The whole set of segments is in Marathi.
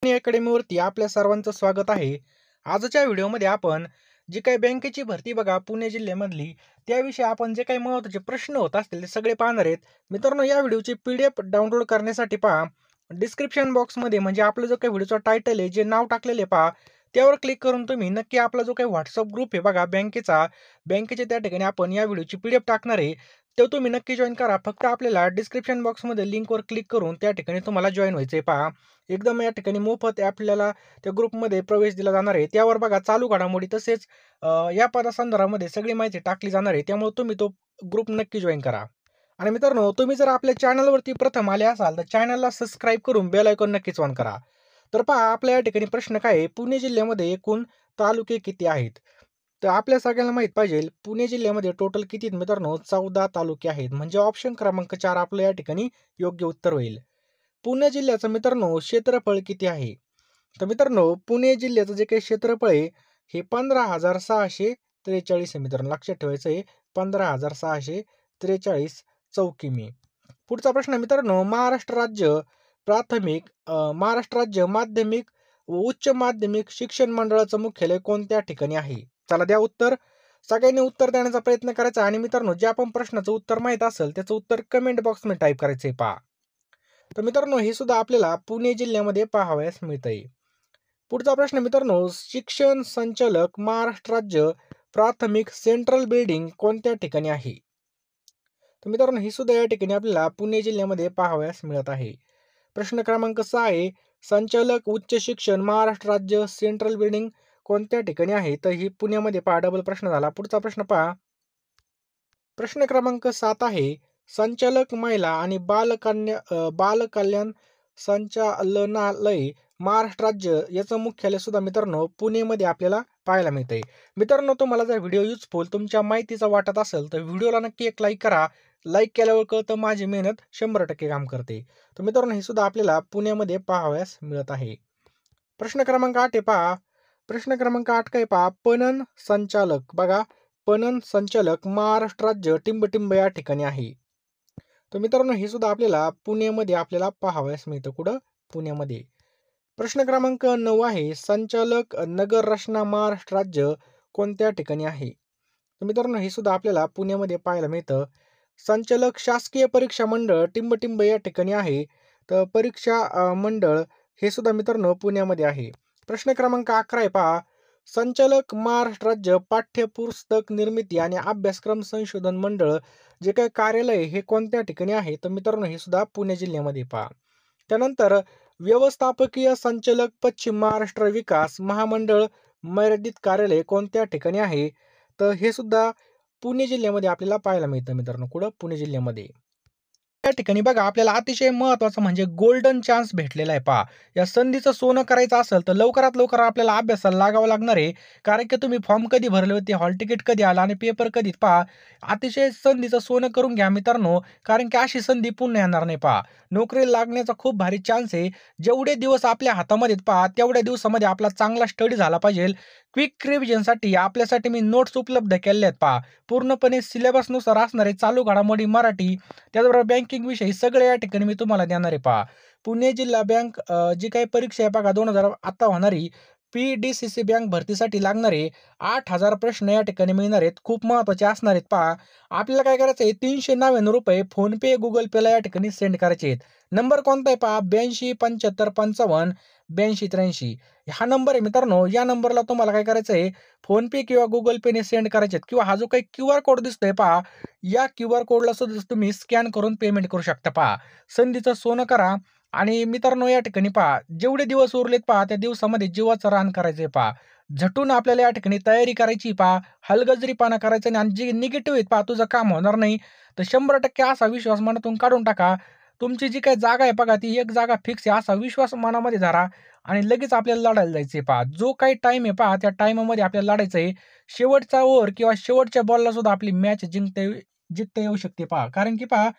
अकॅडमीवरती आपल्या सर्वांचं स्वागत आहे. आजच्या व्हिडिओमध्ये आपण जी काही बँकेची भरती बघा पुणे जिल्ह्यामधली, त्याविषयी आपण जे काही महत्त्वाचे प्रश्न होत असतील ते सगळे पाहणार आहेत. मित्रांनो, या व्हिडिओची PDF डाउनलोड करण्यासाठी पहा डिस्क्रिप्शन बॉक्समध्ये म्हणजे आपलं जो काही व्हिडिओचा टायटल आहे, जे नाव टाकलेले पहा, त्यावर क्लिक करून तुम्ही नक्की आपला जो काही WhatsApp ग्रुप आहे बघा बँकेच्या त्या ठिकाणी आपण या व्हिडिओची PDF टाकणार आहे. तो तुम्ही नक्की जॉइन करा. फक्त आपल्याला डिस्क्रिप्शन बॉक्समध्ये लिंकवर क्लिक करून त्या ठिकाणी तुम्हाला जॉइन व्हायचं आहे पहा. एकदम या ठिकाणी मोफत आपल्याला त्या ग्रुपमध्ये प्रवेश दिला जाणार आहे. त्यावर बघा चालू घडामोडी तसेच या पदासंदर्भामध्ये सगळी माहिती टाकली जाणार आहे. त्यामुळे तुम्ही तो ग्रुप नक्की जॉइन करा. आणि मित्रांनो, तुम्ही जर आपल्या चॅनलवरती प्रथम आले असाल तर चॅनलला सबस्क्राईब करून बेल आयकॉन नक्कीच ऑन करा. तर पहा आपल्या या ठिकाणी प्रश्न काय आहे, पुणे जिल्ह्यामध्ये एकूण तालुके किती आहेत? तर आपल्या सगळ्यांना माहित पाहिजे पुणे जिल्ह्यामध्ये टोटल किती आहेत मित्रांनो? 14 तालुके आहेत. म्हणजे ऑप्शन क्रमांक 4 आपलं या ठिकाणी योग्य उत्तर होईल. पुणे जिल्ह्याचं मित्रांनो क्षेत्रफळ किती आहे? तर मित्रांनो, पुणे जिल्ह्याचं जे काही क्षेत्रफळ आहे हे 15,643 आहे मित्रांनो. लक्षात ठेवायचं आहे 15,643 चौकिमी. पुढचा प्रश्न मित्रांनो, महाराष्ट्र राज्य माध्यमिक व उच्च माध्यमिक शिक्षण मंडळाचं मुख्यालय कोणत्या ठिकाणी आहे? चला द्या उत्तर. सगळ्यांनी उत्तर देण्याचा प्रयत्न करायचा आणि मित्रांनो, ज्या पण प्रश्नाचं उत्तर माहित असेल त्याचं उत्तर कमेंट बॉक्समध्ये टाईप करायचंय पहा. तर मित्रांनो, हे सुद्धा आपल्याला पुणे जिल्ह्यामध्ये पाहावयास मिळतंय. पुढचा प्रश्न मित्रांनो, शिक्षण संचालक महाराष्ट्र राज्य प्राथमिक सेंट्रल बिल्डिंग कोणत्या ठिकाणी आहे? तर मित्रांनो, ही सुद्धा या ठिकाणी आपल्याला पुणे जिल्ह्यामध्ये पाहावयास मिळत आहे. प्रश्न क्रमांक 6 आहे, संचालक उच्च शिक्षण महाराष्ट्र राज्य सेंट्रल बिल्डिंग कोणत्या ठिकाणी आहे? तर ही पुण्यामध्ये पहा. डबल प्रश्न झाला. पुढचा प्रश्न पहा. प्रश्न क्रमांक 7 आहे, संचालक महिला आणि बालकल्याण संचालनालय महाराष्ट्र राज्य याचं मुख्यालय सुद्धा मित्रांनो पुणेमध्ये आपल्याला पाहायला मिळतंय. मित्रांनो, तुम्हाला जर व्हिडिओ युजफुल तुमच्या माहितीचा वाटत असेल तर व्हिडिओला नक्की एक लाईक करा. लाईक केल्यावर कळतं माझी मेहनत 100% काम करते. तर मित्रांनो, हे सुद्धा आपल्याला पुण्यामध्ये पाहावयास मिळत आहे. प्रश्न क्रमांक 8 आहे पहा. प्रश्न क्रमांक 8 काय पहा, पणन संचालक बघा, पणन संचालक महाराष्ट्र राज्य टिंबटिंब या ठिकाणी आहे. तर मित्रांनो, हे सुद्धा आपल्याला पुण्यामध्ये आपल्याला पाहावयास मिळतं. कुठं? पुण्यामध्ये. प्रश्न क्रमांक 9 आहे, संचालक नगर रचना महाराष्ट्र राज्य कोणत्या ठिकाणी आहे? तर मित्रांनो, हे सुद्धा आपल्याला पुण्यामध्ये पाहायला मिळतं. संचालक शासकीय परीक्षा मंडळ टिंबटिंब या ठिकाणी आहे. तर परीक्षा मंडळ हे सुद्धा मित्रांनो पुण्यामध्ये आहे. प्रश्न क्रमांक 11 आहे पहा, संचालक महाराष्ट्र राज्य पाठ्यपुस्तक निर्मिती आणि अभ्यासक्रम संशोधन मंडळ जे काही कार्यालय हे कोणत्या ठिकाणी आहे? तर मित्रांनो, हे सुद्धा पुणे जिल्ह्यामध्ये पहा. त्यानंतर व्यवस्थापकीय संचालक पश्चिम महाराष्ट्र विकास महामंडळ मर्यादित कार्यालय कोणत्या ठिकाणी आहे? तर हे सुद्धा पुणे जिल्ह्यामध्ये आपल्याला पाहायला मिळतं मित्रांनो. कुठं? पुणे जिल्ह्यामध्ये. त्या ठिकाणी बघा आपल्याला अतिशय महत्त्वाचं म्हणजे गोल्डन चान्स भेटलेला आहे पहा. या संधीचं सोनं करायचं असेल तर लवकरात लवकर आपल्याला अभ्यासाला लागावं लागणार आहे. कारण की तुम्ही फॉर्म कधी भरले होते, हॉल तिकीट कधी आला आणि पेपर कधी पहा. अतिशय संधीचं सोनं करून घ्या मित्रांनो, कारण की अशी संधी पुन्हा येणार नाही पहा. नोकरीला लागण्याचा खूप भारी चान्स आहे. जेवढे दिवस आपल्या हातामध्ये पहा तेवढ्या दिवसामध्ये आपला चांगला स्टडी झाला पाहिजे. क्विक रिव्हिजनसाठी आपल्यासाठी मी नोट्स उपलब्ध केलेले आहेत पहा. पूर्णपणे सिलेबसनुसार असणारे चालू घडामोडी मराठी, त्याचबरोबर बँकिंग विषयी सगळे या ठिकाणी मी तुम्हाला देणार आहे पहा. पुणे जिल्हा बँक जी काही परीक्षा आहे बघा 2000 आता होणारी PDCC बँक भरतीसाठी लागणारे 8,000 प्रश्न या ठिकाणी मिळणार आहेत. खूप महत्त्वाचे असणार आहेत पहा. आपल्याला काय करायचं आहे, ₹399 फोनपे गुगल पेला या ठिकाणी सेंड करायचे आहेत. नंबर कोणता आहे पहा, 8275558283. हा नंबर आहे मित्रांनो. या नंबरला तुम्हाला काय करायचं आहे, फोनपे किंवा गुगल पेने सेंड करायचे आहेत किंवा हा जो काही QR कोड दिसतोय पहा, या QR कोडला सुद्धा तुम्ही स्कॅन करून पेमेंट करू शकता पहा. संधीचं सोनं करा. आणि मित्रांनो, या ठिकाणी पहा जेवढे दिवस उरलेत पहा त्या दिवसामध्ये जीवाचं रान करायचंय पहा. झटून आपल्याला या ठिकाणी तयारी करायची पहा. हलगर्जीपणा करायचा नाही आणि जे निगेटिव्ह आहेत पहा तुझं काम होणार नाही. तर 100% असा विश्वास मनातून काढून टाका. तुमची जी काही जागा आहे बघा ती एक जागा फिक्स आहे असा विश्वास मनामध्ये धरा आणि लगेच आपल्याला लढायला जायचंय पहा. जो काही टाइम आहे पहा त्या टाइममध्ये आपल्याला लढायचंय. शेवटचा ओव्हर किंवा शेवटच्या बॉलला सुद्धा आपली मॅच जिंकता येऊ शकते पहा. कारण की पहा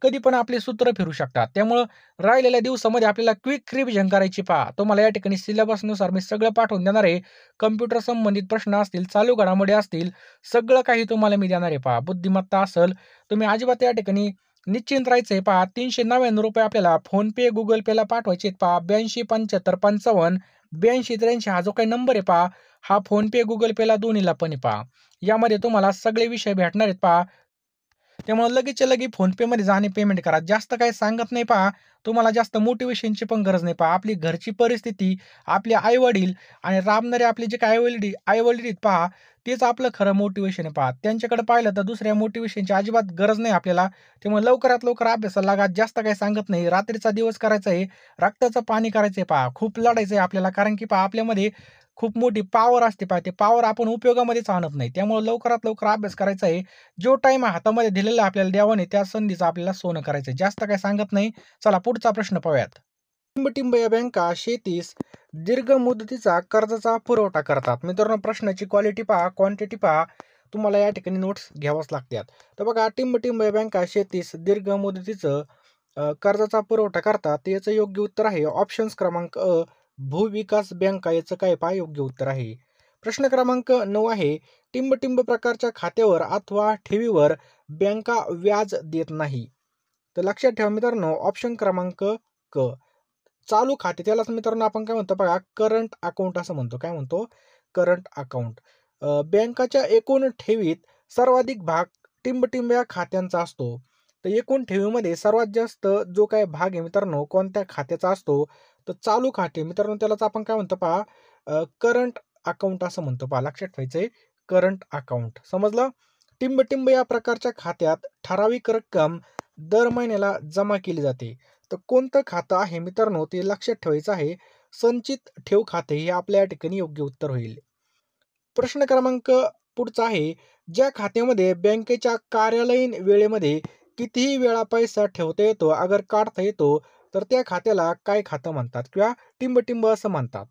कधी पण आपले सूत्र फिरू शकतात. त्यामुळं राहिलेल्या दिवसामध्ये आपल्याला क्विक रिव्हिजन करायची पहा. तुम्हाला या ठिकाणी सिलेबसनुसार मी सगळं पाठवून देणार आहे. कम्प्युटर संबंधित प्रश्न असतील, चालू घडामोडी असतील, सगळं काही तुम्हाला मी देणार आहे पहा. बुद्धिमत्ता असेल, तुम्ही अजिबात या ठिकाणी निश्चिंत राहायचंय पहा. ₹399 आपल्याला फोनपे, गुगल पेला पाठवायचे पहा. 827555 8283 हा जो काही नंबर आहे पहा, हा फोनपे, गुगल पेला दोन्हीला पण आहे पहा. यामध्ये तुम्हाला सगळे विषय भेटणार आहेत पहा. त्यामुळे लगेचच्या लगे फोनपेमध्ये जा आणि पेमेंट करा. जास्त काही सांगत नाही पहा. तुम्हाला जास्त मोटिव्हेशनची पण गरज नाही पहा. आपली घरची परिस्थिती, आपले आई-वडील आणि राबणारे आपले जे काही आई-वडील आहेत पहा, तेच आपलं खरं मोटिव्हेशन आहे पहा. त्यांच्याकडे पाहिलं तर दुसऱ्या मोटिव्हेशनची अजिबात गरज नाही आपल्याला. त्यामुळे लवकरात लवकर अभ्यासाला लागा. जास्त काही सांगत नाही. रात्रीचा दिवस करायचा आहे. रक्ताचं पाणी करायचंय पहा. खूप लढायचं आहे आपल्याला. कारण की पहा आपल्यामध्ये खूप मोठी पॉवर असते पहा. ते पॉवर आपण उपयोगामध्येच आणत नाही. त्यामुळे लवकरात लवकर अभ्यास करायचा आहे. जो टाईम हातामध्ये दिलेला आपल्याला देवाने त्या संधीचं आपल्याला सोनं करायचं जास्त काही सांगत नाही. चला पुढचा प्रश्न पाहूयात. टिंबटिंब या बँका शेतीस दीर्घ मुदतीचा कर्जाचा पुरवठा करतात. मित्रांनो प्रश्नाची क्वालिटी पहा, क्वांटिटी पहा. तुम्हाला या ठिकाणी नोट्स घ्यावाच लागतात. तर बघा टिंबटिंब या बँका शेतीस दीर्घ मुदतीचं कर्जाचा पुरवठा करतात. याचं योग्य उत्तर आहे ऑप्शन्स क्रमांक अ, भूविकास बँका. याचं काय पहा योग्य उत्तर आहे. प्रश्न क्रमांक 9 आहे. टिंबटिंब प्रकारच्या खात्यावर अथवा ठेवीवर बँका व्याज देत नाही. तर लक्षात ठेवा मित्रांनो ऑप्शन क्रमांक क. चालू खाते त्यालाच मित्रांनो आपण काय म्हणतो बघा करंट अकाउंट असं म्हणतो. काय म्हणतो? Current account. बँकाच्या एकूण ठेवीत सर्वाधिक भाग टिंबटिंब या खात्यांचा असतो. तर एकूण ठेवीमध्ये सर्वात जास्त जो काही भाग आहे मित्रांनो कोणत्या खात्याचा असतो? तर चालू खाते. मित्रांनो त्यालाच आपण काय म्हणतो पहा करंट अकाउंट असं म्हणतो पहा. लक्षात ठेवायचंय करंट अकाउंट. समजलं? टिंबटिंब या प्रकारच्या खात्यात ठराविक रक्कम दर महिन्याला जमा केली जाते. तर कोणतं खातं आहे मित्रांनो ते लक्षात ठेवायचं आहे. संचित ठेव खाते हे आपल्या या ठिकाणी योग्य उत्तर होईल. प्रश्न क्रमांक पुढचा आहे. ज्या खात्यामध्ये बँकेच्या कार्यालयीन वेळेमध्ये कितीही वेळा पैसा ठेवता येतो, अगर काढता येतो, तर त्या खात्याला काय खातं म्हणतात किंवा टिंबटिंब असं म्हणतात.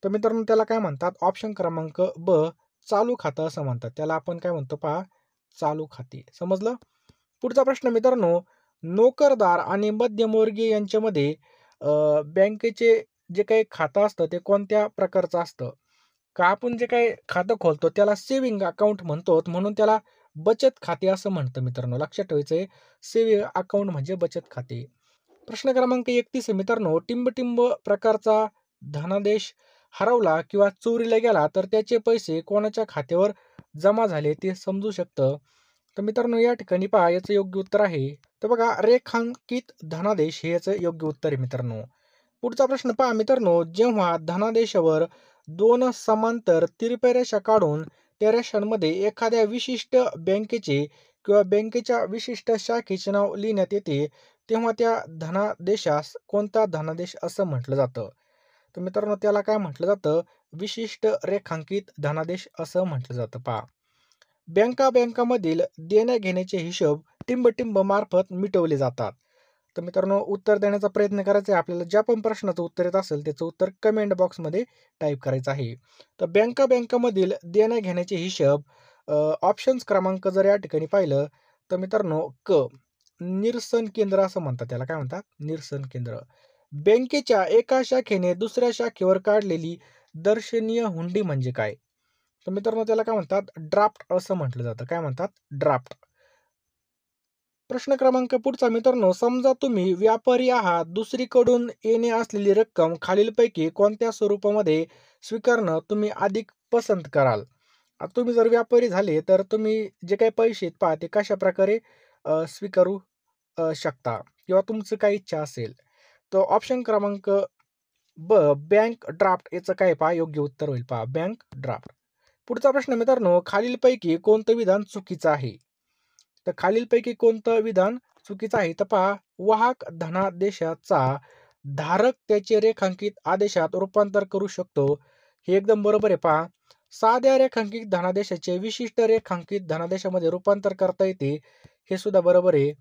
तर मित्रांनो त्याला काय म्हणतात? ऑप्शन क्रमांक ब चालू खातं असं म्हणतात. त्याला आपण काय म्हणतो पहा चालू खाते. समजलं? पुढचा प्रश्न मित्रांनो, नोकरदार आणि मध्यमवर्गीय यांच्यामध्ये बँकेचे जे काही खातं असतं ते कोणत्या प्रकारचं असतं? का आपण जे काही खातं खोलतो त्याला सेव्हिंग अकाउंट म्हणतो, म्हणून त्याला बचत खाते असं म्हणतं मित्रांनो. लक्षात ठेवायचं सेव्हिंग अकाउंट म्हणजे बचत खाते. प्रश्न क्रमांक 31 आहे मित्रांनो, टिंबटिंब प्रकारचा धनादेश हरवला किंवा चोरीला गेला तर त्याचे पैसे कोणाच्या खात्यावर जमा झाले ते समजू शकतं. तर मित्रांनो या ठिकाणी पहा याचं योग्य उत्तर आहे. तर बघा रेखांकित धनादेश हे याचं योग्य उत्तर आहे मित्रांनो. पुढचा प्रश्न पहा मित्रांनो, जेव्हा धनादेशावर दोन समांतर तिरप्या रेषा काढून त्या रेषांमध्ये एखाद्या विशिष्ट बँकेचे किंवा बँकेच्या विशिष्ट शाखेचे नाव लिहिण्यात येते, तेव्हा त्या धनादेशास कोणता धनादेश असं म्हटलं जातं? तर मित्रांनो त्याला काय म्हटलं जातं? विशिष्ट रेखांकित धनादेश असं म्हटलं जातं पहा. बँकांमधील देण्या-घेण्याचे हिशोब टिंबटिंब मार्फत मिटवले जातात. तर मित्रांनो उत्तर देण्याचा प्रयत्न करायचा आहे आपल्याला. ज्या पण प्रश्नाचं उत्तर येत असेल त्याचं उत्तर कमेंट बॉक्समध्ये टाईप करायचं आहे. तर बँकांमधील देण्या-घेण्याचे हिशोब ऑप्शन्स क्रमांक जर या ठिकाणी पाहिलं तर मित्रांनो क. निरसन केंद्र असं म्हणतात त्याला. काय म्हणतात? निरसन केंद्र. बँकेच्या एका शाखेने दुसऱ्या शाखेवर काढलेली दर्शनीय हुंडी म्हणजे काय? तर मित्रांनो त्याला काय म्हणतात? ड्राफ्ट असं म्हटलं जातं. काय म्हणतात? ड्राफ्ट. प्रश्न क्रमांक पुढचा मित्रांनो, समजा तुम्ही व्यापारी आहात. दुसरीकडून येणे असलेली रक्कम खालीलपैकी कोणत्या स्वरूपामध्ये स्वीकारणं तुम्ही अधिक पसंत कराल? आता तुम्ही जर व्यापारी झाले तर तुम्ही जे काही पैसे आहेत पहा ते कशाप्रकारे स्वीकारू शकता किंवा तुमचं काही इच्छा असेल. तर ऑप्शन क्रमांक ब बँक ड्राफ्ट याचं काय पहा योग्य उत्तर होईल पहा बँक ड्राफ्ट. पुढचा प्रश्न मित्रांनो, खालीलपैकी कोणतं विधान चुकीचं आहे? तर खालीलपैकी कोणतं विधान चुकीचं आहे? तर पहा वाहक धनादेशाचा धारक त्याचे रेखांकित आदेशात रूपांतर करू शकतो. हे एकदम बरोबर आहे पहा. साध्या रेखांकित धनादेशाचे विशिष्ट रेखांकित धनादेशामध्ये रूपांतर करता येते. हे सुद्धा बरोबर आहे.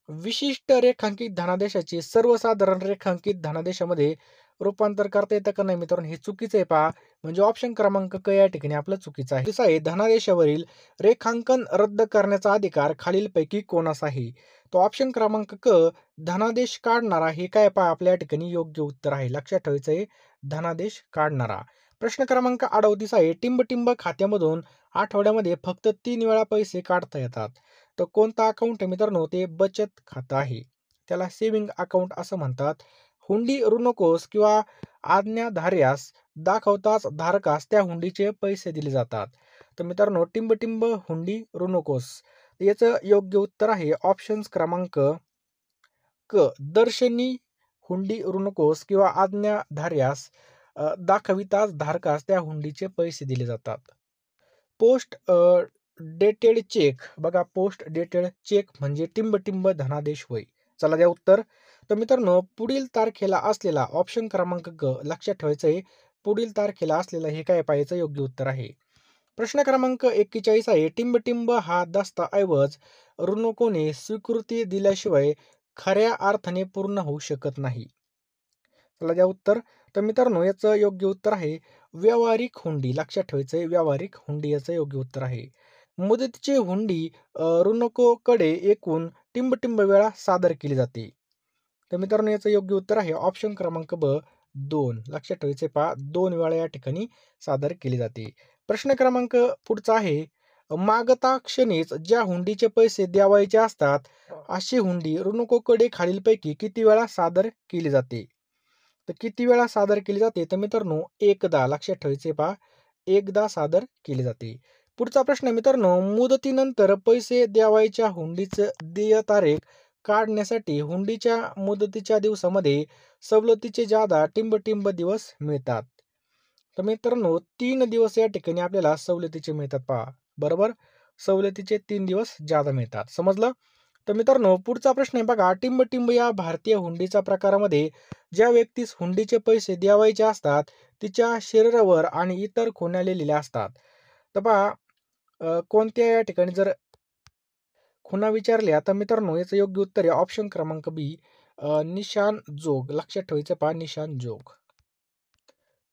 विशिष्ट रेखांकित धनादेशाचे सर्वसाधारण रेखांकित धनादेशामध्ये रूपांतर करता येतं का नाही मित्रांनो हे चुकीचं आहे पहा. म्हणजे ऑप्शन क्रमांक क या ठिकाणी आपलं चुकीचं आहे. दुसरं आहे धनादेशावरील रेखांकन रद्द करण्याचा अधिकार खालीलपैकी कोणास आहे? तो ऑप्शन क्रमांक क धनादेश काढणारा हे काय पहा आपल्या या ठिकाणी योग्य उत्तर आहे. लक्षात ठेवायचं आहे धनादेश काढणारा. प्रश्न क्रमांक 38 आहे. टिंबटिंब खात्यामधून आठवड्यामध्ये फक्त 3 वेळा पैसे काढता येतात. तर कोणता अकाउंट आहे मित्रांनो? ते बचत खातं आहे. त्याला सेव्हिंग अकाउंट असं म्हणतात. हुंडी ऋणकोस किंवा आज्ञाधार्यास दाखवताच धारकास त्या हुंडीचे पैसे दिले जातात. तर मित्रांनो, टिंब हुंडी ऋणकोस. याचं योग्य उत्तर आहे ऑप्शन क्रमांक क. दर्शनी हुंडी ऋणकोस किंवा आज्ञाधार्यास दाखविताच धारकास त्या हुंडीचे पैसे दिले जातात. Post dated cheque. बघा, पोस्ट डेटेड चेक म्हणजे टिंब धनादेश होय. चला द्या उत्तर. तर मित्रांनो, पुढील तारखेला असलेला ऑप्शन क्रमांक ग लक्षात ठेवायचं आहे. पुढील तारखेला असलेलं हे काय पाहायचं योग्य उत्तर आहे. प्रश्न क्रमांक 41 आहे. टिंब हा दस्तऐवज ऋणकोने स्वीकृती दिल्याशिवाय खऱ्या अर्थाने पूर्ण होऊ शकत नाही. चला द्या उत्तर. तर मित्रांनो, याचं योग्य उत्तर आहे व्यावहारिक हुंडी. लक्षात ठेवायचं आहे, व्यावहारिक हुंडी याचं योग्य उत्तर आहे. मुदतीची हुंडी ऋणकोकडे एकूण टिंब वेळा सादर केली जाते. तर मित्रांनो, याचं योग्य उत्तर आहे ऑप्शन क्रमांक ब 2. लक्षात ठेवायचे पहा, 2 वेळा या ठिकाणी सादर केली जाते. प्रश्न क्रमांक पुढचा आहे. मागता क्षणीच ज्या हुंडीचे पैसे द्यावायचे असतात अशी हुंडी ऋणकोकडे खालीलपैकी किती वेळा सादर केली जाते? तर किती वेळा सादर केली जाते? तर मित्रांनो, एकदा. लक्षात ठेवायचे पहा, एकदा सादर केली जाते. पुढचा प्रश्न आहे मित्रांनो, मुदतीनंतर पैसे द्यावायच्या हुंडीचं देय तारीख काढण्यासाठी हुंडीच्या मुदतीच्या दिवसामध्ये सवलतीचे जादा टिंब दिवस मिळतात. तर मित्रांनो, 3 दिवस या ठिकाणी आपल्याला सवलतीचे मिळतात पहा. बरोबर, सवलतीचे 3 दिवस जादा मिळतात. समजलं? तर मित्रांनो, पुढचा प्रश्न आहे बघा, टिंब या भारतीय हुंडीच्या प्रकारामध्ये ज्या व्यक्तीस हुंडीचे पैसे द्यावायचे असतात तिच्या शरीरावर आणि इतर खुणा लिहिलेल्या असतात. तर पहा, कोणत्या या ठिकाणी जर खुणा विचारल्या तर मित्रांनो, याचं योग्य उत्तर आहे ऑप्शन क्रमांक बी, निशाण जोग. लक्षात ठेवायचं पहा, निशाण जोग.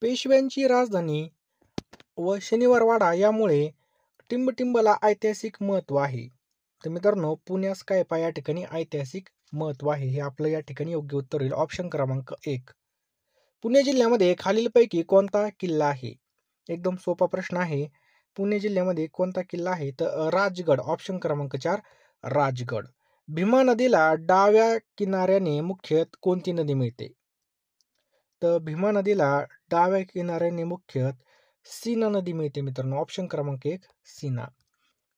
पेशव्यांची राजधानी व शनिवारवाडा यामुळे टिंबला ऐतिहासिक महत्व आहे. तर मित्रांनो, पुण्यास काय पहा या ठिकाणी ऐतिहासिक महत्व आहे. हे आपलं या ठिकाणी योग्य उत्तर होईल ऑप्शन क्रमांक 1. पुणे जिल्ह्यामध्ये खालीलपैकी कोणता किल्ला आहे? एकदम सोपा प्रश्न आहे. पुणे जिल्ह्यामध्ये कोणता किल्ला आहे? तर राजगड. ऑप्शन क्रमांक 4 राजगड. भीमा नदीला डाव्या किनाऱ्याने मुख्यतः कोणती नदी मिळते? तर भीमा नदीला डाव्या किनाऱ्याने मुख्यतः सीना नदी मिळते मित्रांनो. ऑप्शन क्रमांक 1 सीना.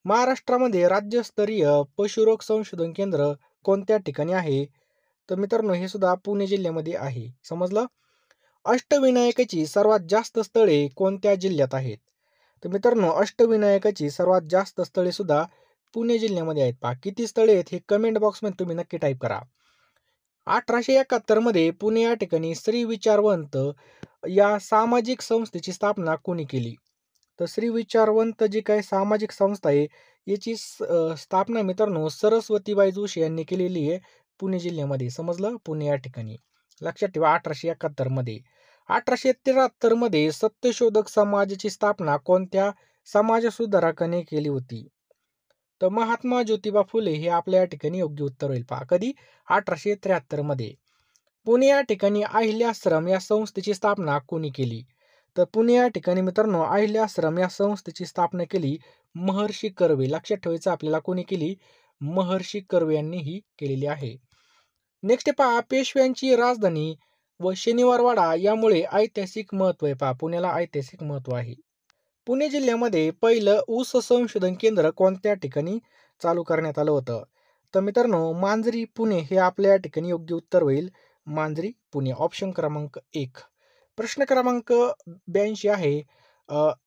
महाराष्ट्रामध्ये राज्यस्तरीय पशुरोग संशोधन केंद्र कोणत्या ठिकाणी आहे? तर मित्रांनो, हे सुद्धा पुणे जिल्ह्यामध्ये आहे. समजलं? अष्टविनायकाची सर्वात जास्त स्थळे कोणत्या जिल्ह्यात आहेत? तर मित्रांनो, अष्टविनायकाची सर्वात जास्त स्थळे सुद्धा पुणे जिल्ह्यामध्ये आहेत. पहा, किती स्थळे आहेत हे कमेंट बॉक्समध्ये तुम्ही नक्की टाईप करा. 1871 मध्ये पुणे या ठिकाणी श्री विचारवंत या सामाजिक संस्थेची स्थापना कोणी केली? तर श्री विचारवंत जी काही सामाजिक संस्था आहे याची स्थापना मित्रांनो सरस्वतीबाई जोशी यांनी केलेली आहे पुणे जिल्ह्यामध्ये. समजलं? पुणे या ठिकाणी. लक्षात ठेवा, 1871 मध्ये. 1873 मध्ये सत्यशोधक समाजाची स्थापना कोणत्या समाज सुधारकाने केली होती? तर महात्मा ज्योतिबा फुले हे आपल्या या ठिकाणी योग्य उत्तर होईल. पहा, कधी? 1873 मध्ये. पुणे या ठिकाणी अहिल्याश्रम या संस्थेची स्थापना कोणी केली? तर पुणे या ठिकाणी मित्रांनो अहिल्याश्रम या संस्थेची स्थापना केली महर्षी कर्वे. लक्षात ठेवायचं आपल्याला, कोणी केली? महर्षी कर्वे यांनी ही केलेली आहे. नेक्स्ट पहा, पेशव्यांची राजधानी व शनिवारवाडा यामुळे ऐतिहासिक महत्व आहे. पहा, पुण्याला ऐतिहासिक महत्व आहे. पुणे जिल्ह्यामध्ये पहिलं ऊस संशोधन केंद्र कोणत्या ठिकाणी चालू करण्यात आलं होतं? तर मित्रांनो, मांजरी पुणे हे आपल्या या ठिकाणी योग्य उत्तर होईल. मांजरी पुणे. ऑप्शन क्रमांक 1. प्रश्न क्रमांक 82 आहे.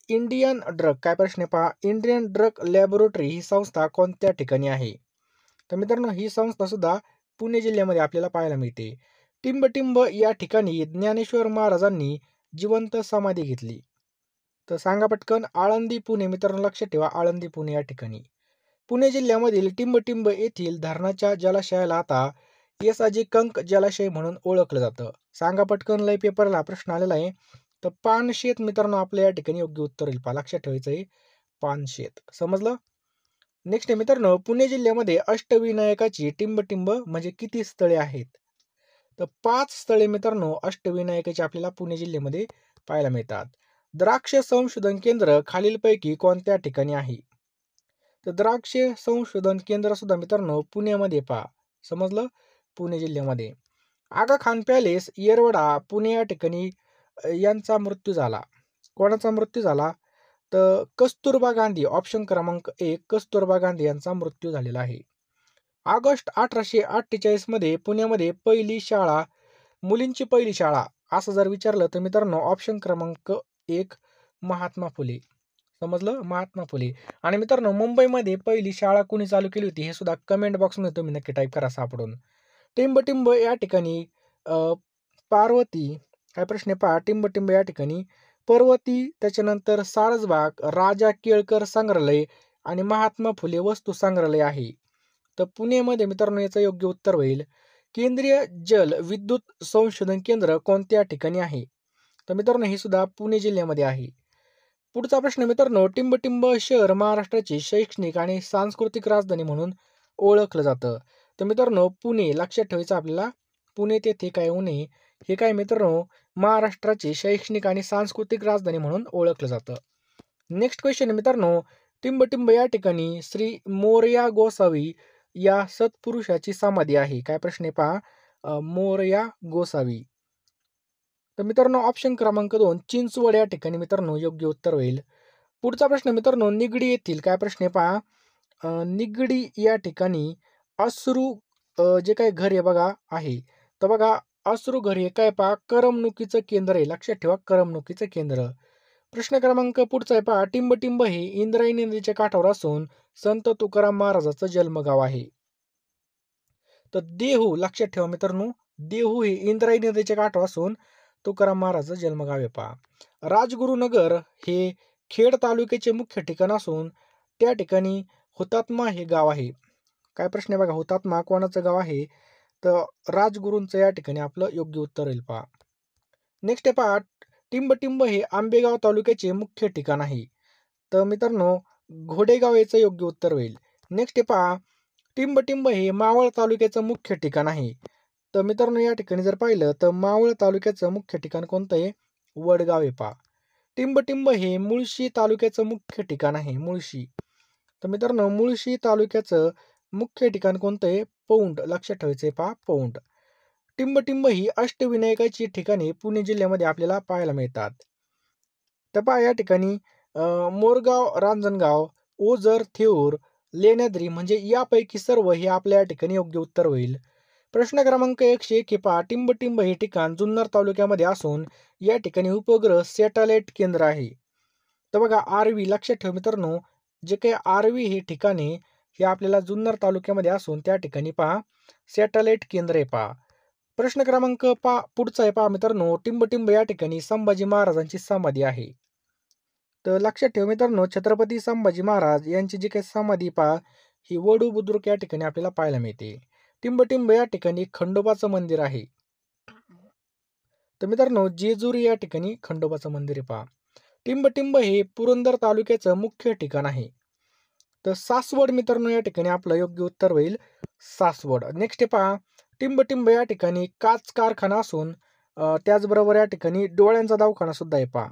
इंडियन ड्रग, काय प्रश्न आहे पहा, इंडियन ड्रग लॅबोरेटरी ही संस्था कोणत्या ठिकाणी आहे? तर मित्रांनो, ही संस्था सुद्धा पुणे जिल्ह्यामध्ये आपल्याला पाहायला मिळते. टिंब या ठिकाणी ज्ञानेश्वर महाराजांनी जिवंत समाधी घेतली. तर सांगा पटकन. आळंदी पुणे. मित्रांनो, लक्षात ठेवा, आळंदी पुणे या ठिकाणी. पुणे जिल्ह्यामधील टिंब येथील धरणाच्या जलाशयाला आता येसाजी कंक जलाशय म्हणून ओळखलं जातं. सांगा पटकन, लय पेपरला प्रश्न आलेला आहे. तर पानशेत मित्रांनो आपल्या या ठिकाणी योग्य उत्तर येईल. पहा, लक्षात ठेवायचं आहे पानशेत. समजलं? नेक्स्ट आहे मित्रांनो, पुणे जिल्ह्यामध्ये अष्टविनायकाची टिंब म्हणजे किती स्थळे आहेत? तर 5 स्थळे मित्रांनो अष्टविनायकाची आपल्याला पुणे जिल्ह्यामध्ये पाहायला मिळतात. द्राक्ष संशोधन केंद्र खालीलपैकी कोणत्या ठिकाणी आहे? तर द्राक्ष संशोधन केंद्र सुद्धा मित्रांनो पुण्यामध्ये पहा. समजलं? पुणे जिल्ह्यामध्ये. आगा खान पॅलेस, येरवडा, पुणे या ठिकाणी यांचा मृत्यू झाला. कोणाचा मृत्यू झाला? तर कस्तुरबा गांधी, ऑप्शन क्रमांक 1 कस्तुरबा गांधी यांचा मृत्यू झालेला आहे. ऑगस्ट 1848 मध्ये पुण्यामध्ये मुलींची पहिली शाळा असं जर विचारलं तर मित्रांनो ऑप्शन क्रमांक 1 महात्मा फुले. समजलं? महात्मा फुले. आणि मित्रांनो मुंबईमध्ये पहिली शाळा कुणी चालू केली होती हे सुद्धा कमेंट बॉक्समध्ये तुम्ही नक्की टाईप करा सापडून. टिंबटिंब या ठिकाणी पार्वती, काय प्रश्न आहे पहा. टिंबटिंब या ठिकाणी पर्वती, त्याच्यानंतर सारसबाग, राजा केळकर संग्रहालय आणि महात्मा फुले वस्तू संग्रहालय आहे. तर पुणेमध्ये मित्रांनो याचं योग्य उत्तर होईल केंद्रीय जल विद्युत संशोधन केंद्र कोणत्या ठिकाणी आहे? तर मित्रांनो हे सुद्धा पुणे जिल्ह्यामध्ये आहे. पुढचा प्रश्न मित्रांनो, टिंबटिंब शहर महाराष्ट्राची शैक्षणिक आणि सांस्कृतिक राजधानी म्हणून ओळखलं जातं. तर मित्रांनो पुणे लक्षात ठेवायचं आपल्याला. पुणे तेथे काय उणे हे काय मित्रांनो महाराष्ट्राची शैक्षणिक आणि सांस्कृतिक राजधानी म्हणून ओळखलं जातं. नेक्स्ट क्वेश्चन मित्रांनो, टिंबटिंब या ठिकाणी श्री मोरया गोसावी या सत्पुरुषाची समाधी आहे. काय प्रश्न आहे पहा. मोरया गोसावी. तर मित्रांनो ऑप्शन क्रमांक 2 चिंचवड या ठिकाणी मित्रांनो योग्य उत्तर होईल. पुढचा प्रश्न मित्रांनो, निगडी येथील काय प्रश्न आहे पहा. निगडी या ठिकाणी अश्रू जे काही घर आहे बघा आहे. तर बघा अश्रू घर हे काय पहा करमणुकीचं केंद्र आहे. लक्षात ठेवा करमणुकीचं केंद्र. प्रश्न क्रमांक पुढचा आहे पहा. टिंबटिंब हे इंद्रायणी नदीच्या काठावर असून संत तुकाराम महाराजाचं जन्मगाव आहे. तर देहू लक्षात ठेवा मित्रांनो, देहू हे इंद्रायणी नदीच्या काठावर असून तुकाराम महाराजाचं जन्मगाव आहे पहा. राजगुरुनगर हे खेड तालुक्याचे मुख्य ठिकाण असून त्या ठिकाणी हुतात्मा हे गाव आहे. काय प्रश्न आहे बघा, हुतात्मा कोणाचं गाव आहे? तर राजगुरूंचं या ठिकाणी आपलं योग्य उत्तर होईल पहा. नेक्स्ट आहे पहा. टिंबटिंब हे आंबेगाव तालुक्याचे मुख्य ठिकाण आहे. तर मित्रांनो घोडेगाव याचं योग्य उत्तर होईल. नेक्स्ट आहे पहा. टिंबटिंब हे मावळ तालुक्याचं मुख्य ठिकाण आहे. तर मित्रांनो या ठिकाणी जर पाहिलं तर मावळ तालुक्याचं मुख्य ठिकाण कोणतं आहे? वडगाव आहे पहा. टिंबटिंब हे मुळशी तालुक्याचं मुख्य ठिकाण आहे. मुळशी. तर मित्रांनो मुळशी तालुक्याचं मुख्य ठिकाण कोणतं आहे? पौंड. लक्षात ठेवायचं आहे पहा पौंड. टिंबटिंब ही अष्टविनायकाची ठिकाणे पुणे जिल्ह्यामध्ये आपल्याला पाहायला मिळतात. तर पहा या ठिकाणी मोरगाव, रांजणगाव, ओझर, थेऊर, लेण्याद्री म्हणजे यापैकी सर्व हे आपल्या या ठिकाणी योग्य उत्तर होईल. प्रश्न क्रमांक 101 हे पहा. टिंबटिंब हे ठिकाण जुन्नर तालुक्यामध्ये असून या ठिकाणी उपग्रह सॅटेलाइट केंद्र आहे. तर बघा आरवी लक्षात ठेवा मित्रांनो, जे काही आरवी हे ठिकाणे हे आपल्याला जुन्नर तालुक्यामध्ये असून त्या ठिकाणी पहा सॅटेलाइट केंद्र आहे पहा. प्रश्न क्रमांक पुढचा आहे पहा मित्रांनो, टिंबटिंब या ठिकाणी संभाजी महाराजांची समाधी आहे. तर लक्षात ठेवा मित्रांनो, छत्रपती संभाजी महाराज यांची जी काही समाधी पहा ही वडू बुद्रुक या ठिकाणी आपल्याला पाहायला मिळते. टिंबटिंब या ठिकाणी खंडोबाचं मंदिर आहे. तर मित्रांनो जेजुरी या ठिकाणी खंडोबाचं मंदिर आहे पहा. टिंबटिंब हे पुरंदर तालुक्याचं मुख्य ठिकाण आहे. तर सासवड मित्रांनो या ठिकाणी आपलं योग्य उत्तर होईल सासवड. नेक्स्ट आहे पहा. टिंबटिंब या ठिकाणी काच कारखाना असून त्याचबरोबर या ठिकाणी डोळ्यांचा दवाखाना सुद्धा आहे पहा.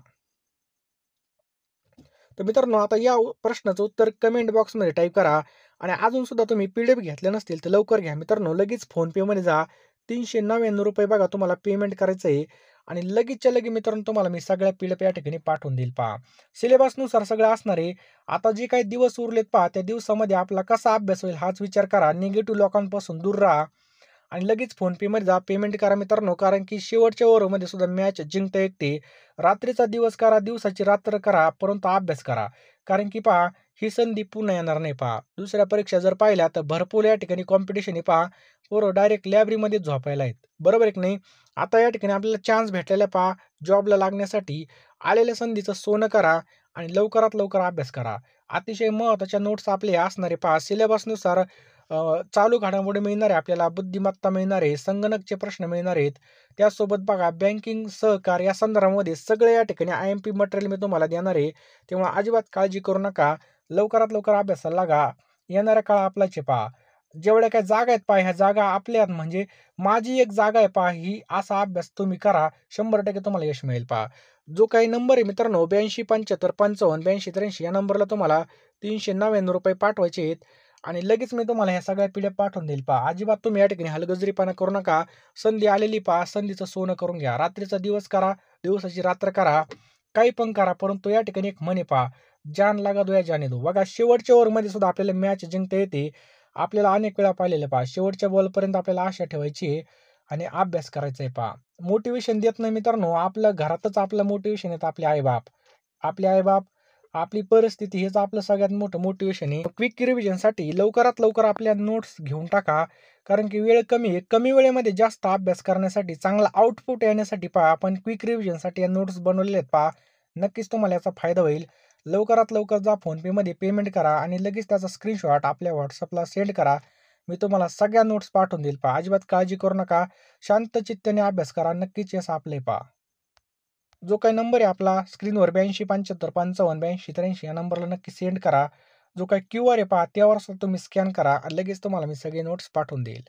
तर मित्रांनो आता या प्रश्नाचं उत्तर कमेंट बॉक्समध्ये टाईप करा. आणि अजून सुद्धा तुम्ही PDF घेतले नसतील तर लवकर घ्या मित्रांनो. लगेच फोनपेमध्ये जा. 399 रुपये बघा तुम्हाला पेमेंट करायचं आहे. आणि लगेचच्या लगे मित्रांनो तुम्हाला मी सगळ्या PDF या ठिकाणी पाठवून देईल पहा. सिलेबसनुसार सगळं असणार आहे. आता जे काही दिवस उरलेत पहा त्या दिवसामध्ये आपला कसा अभ्यास होईल हाच विचार करा. निगेटिव्ह लोकांपासून दूर राहा आणि लगेच फोनपेमध्ये जा, पेमेंट करा मित्रांनो. कारण की शेवटच्या ओव्हरमध्ये सुद्धा मॅच जिंकता येते. रात्रीचा दिवस करा, दिवसाची रात्र करा, परंतु अभ्यास करा. कारण की पहा ही संधी पुन्हा येणार नाही पहा. दुसऱ्या परीक्षा जर पाहिल्या तर भरपूर या ठिकाणी कॉम्पिटिशन आहे पहा. पोरं डायरेक्ट लायब्ररीमध्ये झोपायला आहेत. बरोबर आहे की नाही? आता या ठिकाणी आपल्याला चान्स भेटलेला पहा जॉबला लागण्यासाठी. आलेल्या संधीचं सोनं करा आणि लवकरात लवकर अभ्यास करा. अतिशय महत्त्वाच्या नोट्स आपले असणारे पहा. सिलेबसनुसार चालू घडामोडी मिळणार आहे आपल्याला, बुद्धिमत्ता मिळणार आहे, संगणकचे प्रश्न मिळणार आहेत. त्यासोबत बघा बँकिंग सहकार या संदर्भामध्ये सगळे या ठिकाणी IMP मटेरियल मी तुम्हाला देणार आहे. तेव्हा अजिबात काळजी करू नका. लवकरात लवकर अभ्यासाला लागा. येणारा काळ आपलाच आहे पहा. जेवढ्या काही जागा आहेत पहा, ह्या जागा आपल्या म्हणजे माझी एक जागा आहे पहा, ही असा अभ्यास तुम्ही करा, 100% तुम्हाला यश मिळेल पहा. जो काही नंबर आहे मित्रांनो 82 75 55 82 83 या नंबरला तुम्हाला ₹399 पाठवायचे आहेत आणि लगेच मी तुम्हाला ह्या सगळ्या पीडीएफ पाठवून देईल पहा. अजिबात तुम्ही या ठिकाणी हलगर्जीपणा करू नका. संधी आलेली पहा, संधीचं सोनं करून घ्या. रात्रीचा दिवस करा, दिवसाची रात्र करा, काही पण करा, परंतु या ठिकाणी एक म्हण आहे पहा, "जान लगा दो या जाने दो." बघा शेवटच्या ओव्हरमध्ये सुद्धा आपल्याला मॅच जिंकता येते. आपल्याला अनेक वेळा पाहिलेलं पहा. शेवटच्या बॉलपर्यंत आपल्याला आशा ठेवायची आहे आणि अभ्यास करायचा आहे पहा. मोटिव्हेशन देत नाही मित्रांनो, आपल्या घरातच आपलं मोटिव्हेशन येतं आपले आई-बाप. आपले आई-बाप, आपली परिस्थिती हेच आपलं सगळ्यात मोठं मोटिव्हेशन आहे. क्विक रिव्हिजनसाठी लवकरात लवकर आपल्या नोट्स घेऊन टाका. कारण की वेळ कमी आहे. कमी वेळेमध्ये जास्त अभ्यास करण्यासाठी, चांगला आउटपुट येण्यासाठी पहा आपण क्विक रिव्हिजनसाठी या नोट्स बनवलेले आहेत पहा. नक्कीच तुम्हाला याचा फायदा होईल. लवकरात लवकर जा फोनपेमध्ये पेमेंट करा आणि लगेच त्याचा स्क्रीनशॉट आपल्या WhatsAppला सेंड करा. मी तुम्हाला सगळ्या नोट्स पाठवून देईल पहा. अजिबात काळजी करू नका. शांत चित्ताने अभ्यास करा. नक्कीच यश आपलं आहे पहा. जो काही नंबर आहे आपला स्क्रीनवर 82 75 55 82 83 या नंबरला नक्की सेंड करा. जो काही क्यूआर आहे पहा त्यावर तुम्ही स्कॅन करा आणि लगेच तुम्हाला मी सगळे नोट्स पाठवून देईल.